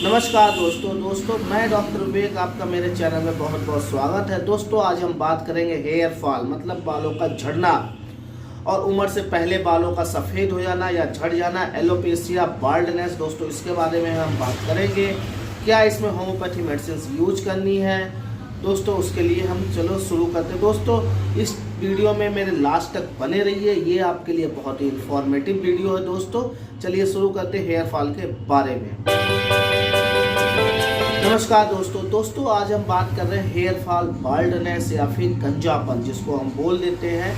नमस्कार दोस्तों मैं डॉक्टर विवेक, आपका मेरे चैनल में बहुत बहुत स्वागत है। दोस्तों आज हम बात करेंगे हेयर फॉल मतलब बालों का झड़ना और उम्र से पहले बालों का सफ़ेद हो जाना या झड़ जाना, एलोपेशिया, बाल्डनेस। दोस्तों इसके बारे में हम बात करेंगे। क्या इसमें होम्योपैथी मेडिसिन यूज करनी है? दोस्तों उसके लिए हम चलो शुरू करते हैं। दोस्तों इस वीडियो में मेरे लास्ट तक बने रहिए, ये आपके लिए बहुत ही इंफॉर्मेटिव वीडियो है। दोस्तों चलिए शुरू करते हैं हेयर फॉल के बारे में। नमस्कार दोस्तों आज हम बात कर रहे हैं हेयर फॉल, बाल्डनेस या फिर गंजापन जिसको हम बोल देते हैं।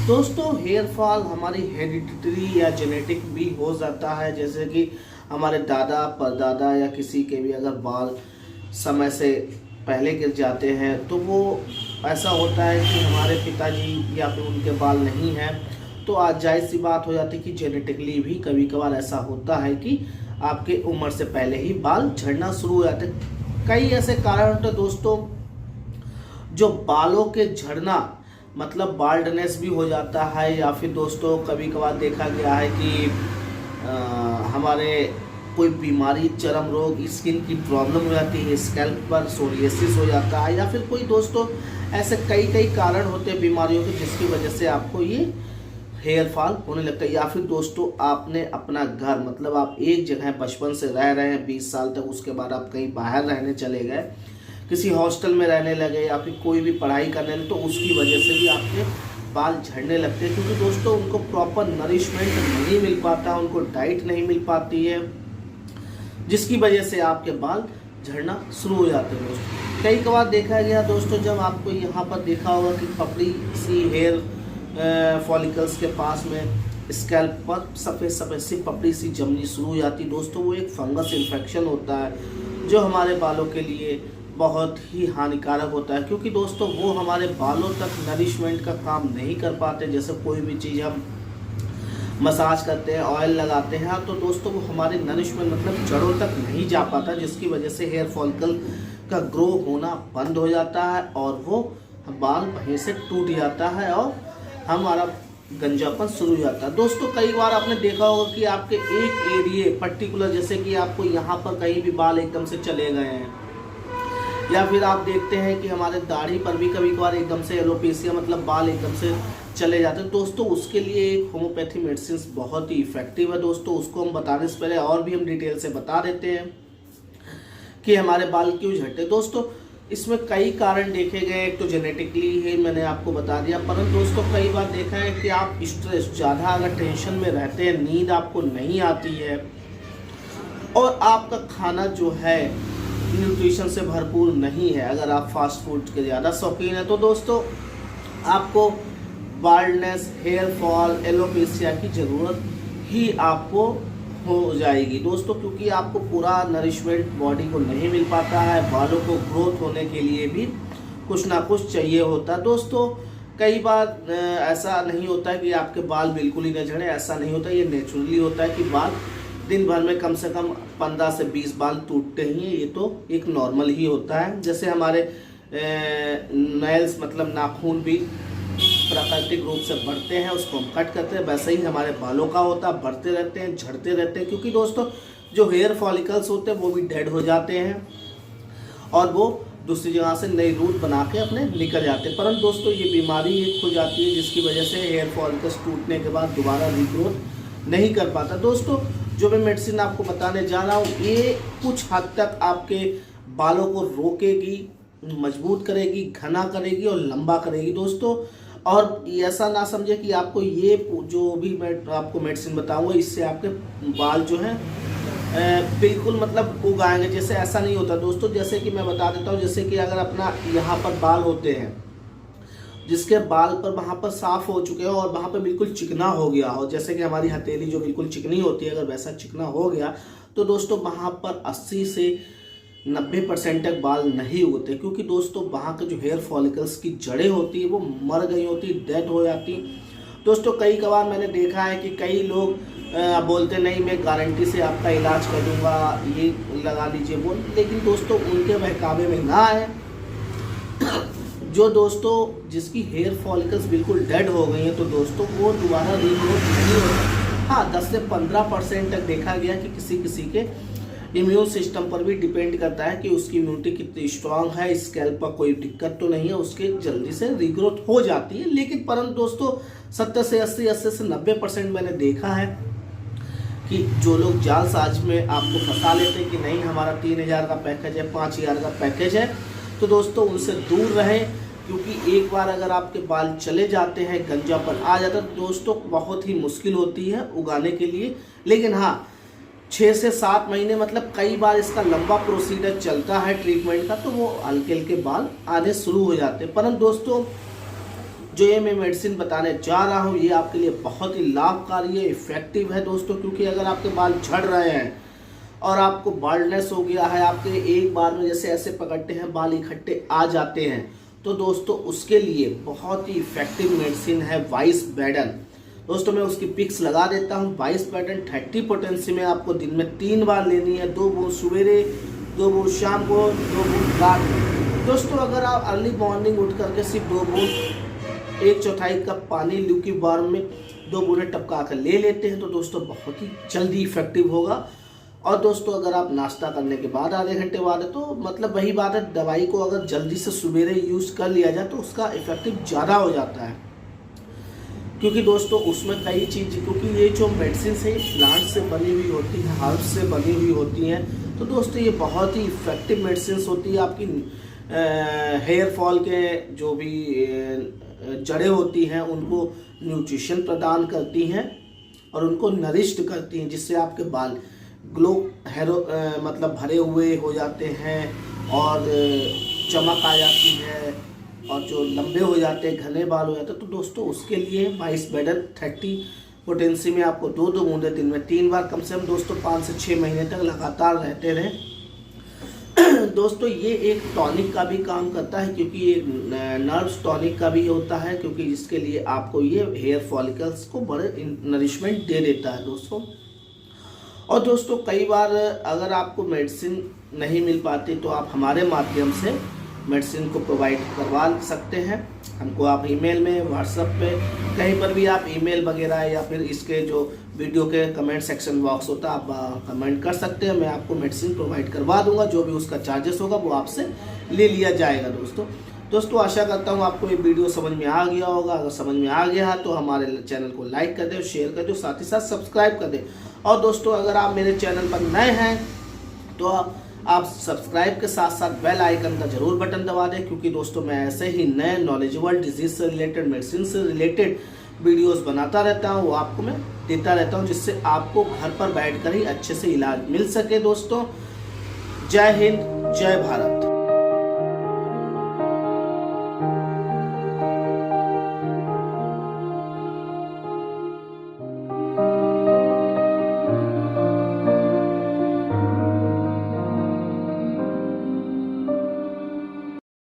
दोस्तों हेयर फॉल हमारी हेरिडिटरी या जेनेटिक भी हो जाता है, जैसे कि हमारे दादा परदादा या किसी के भी अगर बाल समय से पहले गिर जाते हैं तो वो ऐसा होता है कि हमारे पिताजी या फिर उनके बाल नहीं हैं, तो आज जायज़ सी बात हो जाती है कि जेनेटिकली भी कभी कभार ऐसा होता है कि आपके उम्र से पहले ही बाल झड़ना शुरू हो जाते हैं। कई ऐसे कारण होते हैं दोस्तों, जो बालों के झड़ना मतलब बाल्डनेस भी हो जाता है, या फिर दोस्तों कभी कभार देखा गया है कि हमारे कोई बीमारी, चर्म रोग, स्किन की प्रॉब्लम हो जाती है, स्कैल्प पर सोरियासिस हो जाता है, या फिर कोई दोस्तों ऐसे कई कारण होते हैं बीमारियों के जिसकी वजह से आपको ये हेयर फॉल होने लगता है। या फिर दोस्तों आपने अपना घर मतलब आप एक जगह बचपन से रह रहे हैं 20 साल तक, उसके बाद आप कहीं बाहर रहने चले गए, किसी हॉस्टल में रहने लगे या फिर कोई भी पढ़ाई करने लगे, तो उसकी वजह से भी आपके बाल झड़ने लगते हैं, क्योंकि दोस्तों उनको प्रॉपर नरिशमेंट नहीं मिल पाता, उनको डाइट नहीं मिल पाती है, जिसकी वजह से आपके बाल झड़ना शुरू हो जाते हैं। दोस्तों कई बार देखा गया दोस्तों, जब आपको यहाँ पर देखा होगा कि पपड़ी सी हेयर फॉलिकल्स के पास में स्कैल्प पर सफ़ेद सी पपड़ी सी जमनी शुरू हो जाती। दोस्तों वो एक फंगस इन्फेक्शन होता है जो हमारे बालों के लिए बहुत ही हानिकारक होता है, क्योंकि दोस्तों वो हमारे बालों तक नरिशमेंट का काम नहीं कर पाते। जैसे कोई भी चीज़ हम मसाज करते हैं, ऑयल लगाते हैं, तो दोस्तों वो हमारे नरिशमेंट मतलब जड़ों तक नहीं जा पाता, जिसकी वजह से हेयर फॉलिकल का ग्रो होना बंद हो जाता है और वो बाल वहीं से टूट जाता है और हमारा गंजापन शुरू हो जाता है। दोस्तों कई बार आपने देखा होगा कि आपके एक एरिए पर्टिकुलर, जैसे कि आपको यहाँ पर कहीं भी बाल एकदम से चले गए हैं, या फिर आप देखते हैं कि हमारे दाढ़ी पर भी कभी कभार एकदम से एलोपेशिया मतलब बाल एकदम से चले जाते हैं। दोस्तों उसके लिए एक होम्योपैथी मेडिसिन बहुत ही इफेक्टिव है। दोस्तों उसको हम बताने से पहले और भी हम डिटेल से बता देते हैं कि हमारे बाल क्यों झड़ते हैं। दोस्तों इसमें कई कारण देखे गए, एक तो जेनेटिकली है, मैंने आपको बता दिया, परंतु दोस्तों कई बार देखा है कि आप स्ट्रेस ज़्यादा अगर टेंशन में रहते हैं, नींद आपको नहीं आती है और आपका खाना जो है न्यूट्रिशन से भरपूर नहीं है, अगर आप फास्ट फूड के ज़्यादा शौकीन है, तो दोस्तों आपको बाल्डनेस, हेयर फॉल, एलोपेशिया की ज़रूरत ही आपको हो जाएगी दोस्तों, क्योंकि आपको पूरा नरिशमेंट बॉडी को नहीं मिल पाता है। बालों को ग्रोथ होने के लिए भी कुछ ना कुछ चाहिए होता है। दोस्तों कई बार ऐसा नहीं होता है कि आपके बाल बिल्कुल ही न झड़े, ऐसा नहीं होता, ये नेचुरली होता है कि बाल दिन भर में कम से कम 15 से 20 बाल टूटते ही, ये तो एक नॉर्मल ही होता है। जैसे हमारे नेल्स मतलब नाखून भी प्राकृतिक रूप से बढ़ते हैं, उसको हम कट करते हैं, वैसे ही हमारे बालों का होता है, बढ़ते रहते हैं, झड़ते रहते हैं, क्योंकि दोस्तों जो हेयर फॉलिकल्स होते हैं वो भी डेड हो जाते हैं और वो दूसरी जगह से नई रूट बना के अपने निकल जाते हैं। परंतु दोस्तों ये बीमारी एक हो जाती है जिसकी वजह से हेयर फॉलिकल्स टूटने के बाद दोबारा रीग्रोथ नहीं कर पाता। दोस्तों जो मैं मेडिसिन आपको बताने जा रहा हूँ ये कुछ हद तक आपके बालों को रोकेगी, मजबूत करेगी, घना करेगी और लंबा करेगी दोस्तों। और ऐसा ना समझे कि आपको ये जो भी मैं आपको मेडिसिन बताऊंगा इससे आपके बाल जो हैं बिल्कुल मतलब उग आएंगे, जैसे ऐसा नहीं होता दोस्तों। जैसे कि मैं बता देता हूँ, जैसे कि अगर अपना यहाँ पर बाल होते हैं, जिसके बाल पर वहाँ पर साफ हो चुके हो और वहाँ पर बिल्कुल चिकना हो गया हो, जैसे कि हमारी हथेली जो बिल्कुल चिकनी होती है, अगर वैसा चिकना हो गया तो दोस्तों वहाँ पर 80 से 90% तक बाल नहीं उगते, क्योंकि दोस्तों वहाँ के जो हेयर फॉलिकल्स की जड़ें होती है वो मर गई होती, डेड हो जाती। दोस्तों कई बार मैंने देखा है कि कई लोग बोलते नहीं मैं गारंटी से आपका इलाज कर दूंगा, ये लगा लीजिए वो, लेकिन दोस्तों उनके बहकावे में ना आए। जो दोस्तों जिसकी हेयर फॉलिकल्स बिल्कुल डेड हो गई हैं तो दोस्तों वो दोबारा रीग्रोथ नहीं होता। हाँ 10 से 15% तक देखा गया कि किसी के इम्यून सिस्टम पर भी डिपेंड करता है कि उसकी इम्यूनिटी कितनी स्ट्रांग है, स्कैल्प पर कोई दिक्कत तो नहीं है, उसके जल्दी से रीग्रोथ हो जाती है। लेकिन परंतु दोस्तों 70 से 80 से 90% मैंने देखा है कि जो लोग जालसाज में आपको फंसा लेते हैं कि नहीं हमारा 3000 का पैकेज है, 5000 का पैकेज है, तो दोस्तों उनसे दूर रहें। क्योंकि एक बार अगर आपके बाल चले जाते हैं, गंजापन आ जाता है, तो दोस्तों बहुत ही मुश्किल होती है उगाने के लिए। लेकिन हाँ, 6 से 7 महीने मतलब कई बार इसका लंबा प्रोसीजर चलता है ट्रीटमेंट का, तो वो हल्के हल्के बाल आने शुरू हो जाते हैं। परंतु दोस्तों जो ये मैं मेडिसिन बताने जा रहा हूँ ये आपके लिए बहुत ही लाभकारी है, इफेक्टिव है दोस्तों। क्योंकि अगर आपके बाल झड़ रहे हैं और आपको बाल्डनेस हो गया है, आपके एक बार में जैसे ऐसे पकड़ते हैं बाल इकट्ठे आ जाते हैं, तो दोस्तों उसके लिए बहुत ही इफेक्टिव मेडिसिन है वाइसबैडन। दोस्तों मैं उसकी पिक्स लगा देता हूँ। वाइसबैडन 30 पोटेंसी में आपको दिन में 3 बार लेनी है, 2 बूंद सवेरे, 2 बूंद शाम को, 2 बूंद रात को। दोस्तों अगर आप अर्ली मॉर्निंग उठ करके सिर्फ 2 बूंद 1/4 कप पानी ल्यूकी वार्म में 2 बूंदें टपका कर ले लेते हैं, तो दोस्तों बहुत ही जल्दी इफेक्टिव होगा। और दोस्तों अगर आप नाश्ता करने के बाद आधे घंटे बाद है, तो मतलब वही बात है, दवाई को अगर जल्दी से सवेरे यूज़ कर लिया जाए तो उसका इफेक्टिव ज़्यादा हो जाता है। क्योंकि दोस्तों उसमें कई चीज़, क्योंकि ये जो मेडिसिन है प्लांट से बनी हुई होती है, हर्ब्स से बनी हुई होती हैं, तो दोस्तों ये बहुत ही इफेक्टिव मेडिसिन होती है। आपकी हेयर फॉल के जो भी जड़ें होती हैं उनको न्यूट्रिशन प्रदान करती हैं और उनको नरिश्ड करती हैं, जिससे आपके बाल ग्लो मतलब भरे हुए हो जाते हैं और चमक आ जाती है और जो लंबे हो जाते हैं, घने बाल हो जाते हैं। तो दोस्तों उसके लिए वाइसबैडन 30 पोटेंसी में आपको 2 बूंदें दिन में 3 बार कम से कम दोस्तों 5 से 6 महीने तक लगातार रहते रहें। दोस्तों ये एक टॉनिक का भी काम करता है, क्योंकि ये नर्व्स टॉनिक का भी होता है, क्योंकि इसके लिए आपको ये हेयर फॉलिकल्स को बड़े नरिशमेंट दे देता है दोस्तों। और दोस्तों कई बार अगर आपको मेडिसिन नहीं मिल पाती तो आप हमारे माध्यम से मेडिसिन को प्रोवाइड करवा सकते हैं। हमको आप ईमेल में, व्हाट्सएप पे, कहीं पर भी आप ईमेल वगैरह या फिर इसके जो वीडियो के कमेंट सेक्शन बॉक्स होता है आप कमेंट कर सकते हैं। मैं आपको मेडिसिन प्रोवाइड करवा दूंगा, जो भी उसका चार्जेस होगा वो आपसे ले लिया जाएगा दोस्तों आशा करता हूँ आपको ये वीडियो समझ में आ गया होगा। अगर समझ में आ गया है तो हमारे चैनल को लाइक कर दें, शेयर कर दें, साथ ही साथ सब्सक्राइब कर दें। और दोस्तों अगर आप मेरे चैनल पर नए हैं तो आप सब्सक्राइब के साथ साथ बेल आइकन का जरूर बटन दबा दें, क्योंकि दोस्तों मैं ऐसे ही नए नॉलेजेबल डिजीज से रिलेटेड, मेडिसिन से रिलेटेड वीडियोस बनाता रहता हूँ, वो आपको मैं देता रहता हूँ, जिससे आपको घर पर बैठकर ही अच्छे से इलाज मिल सके। दोस्तों जय हिंद, जय भारत।